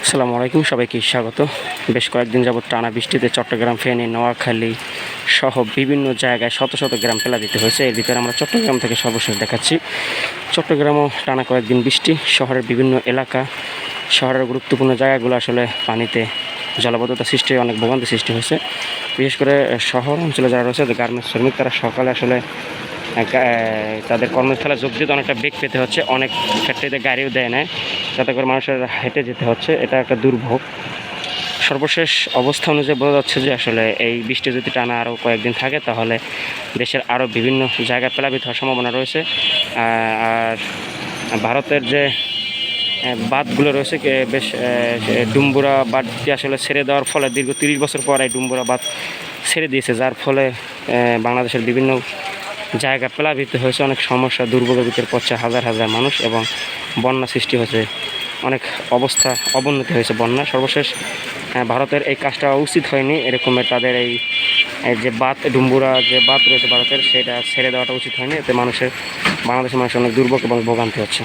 আসসালামু আলাইকুম, সবাইকে স্বাগত। বেশ কয়েকদিন যাবত টানা বৃষ্টিতে চট্টগ্রাম, ফেনী, নোয়াখালী সহ বিভিন্ন জায়গায় শত শত গ্রাম প্লাবিত হয়েছে। এর ভিতরে আমরা চট্টগ্রাম থেকে সর্বশেষ দেখাচ্ছি। চট্টগ্রামও টানা কয়েকদিন বৃষ্টি, শহরের বিভিন্ন এলাকা, শহরের গুরুত্বপূর্ণ জায়গাগুলো আসলে পানিতে জলাবদ্ধতা সৃষ্টি, অনেক ভোগান্তি সৃষ্টি হয়েছে। বিশেষ করে শহর অঞ্চলে যারা রয়েছে, গার্মেন্টস শ্রমিক, তারা সকালে আসলে তাদের কর্মস্থলে যোগ দিতে অনেকটা বেগ পেতে হচ্ছে। অনেক ক্ষেত্রে গাড়িও দেয় নেয়, যাতে করে মানুষের হেঁটে যেতে হচ্ছে। এটা একটা দুর্ভোগ। সর্বশেষ অবস্থা অনুযায়ী বোঝা যাচ্ছে যে আসলে এই বৃষ্টি যদি টানা আরও কয়েকদিন থাকে, তাহলে দেশের আরও বিভিন্ন জায়গায় প্লাবিত হওয়ার সম্ভাবনা রয়েছে। আর ভারতের যে বাঁধগুলো রয়েছে, বেশ ডুম্বুরা বাঁধটি আসলে ছেড়ে দেওয়ার ফলে দীর্ঘ 30 বছর পর এই ডুম্বুরা বাঁধ ছেড়ে দিয়েছে, যার ফলে বাংলাদেশের বিভিন্ন জায়গা প্লাবিত হয়েছে। অনেক সমস্যা, দুর্ভোগের ভিতরে পড়ছে হাজার হাজার মানুষ, এবং বন্যা সৃষ্টি হয়েছে, অনেক অবস্থা অবনতি হয়েছে বন্যা। সর্বশেষ ভারতের এই কাজটা উচিত হয়নি, এরকমের তাদের এই যে বাঁধ, ডুম্বুরা যে বাঁধ রয়েছে ভারতের, সেটা ছেড়ে দেওয়াটা উচিত হয়নি। এতে বাংলাদেশের মানুষের অনেক দুর্ভোগ এবং ভোগান্তি হচ্ছে।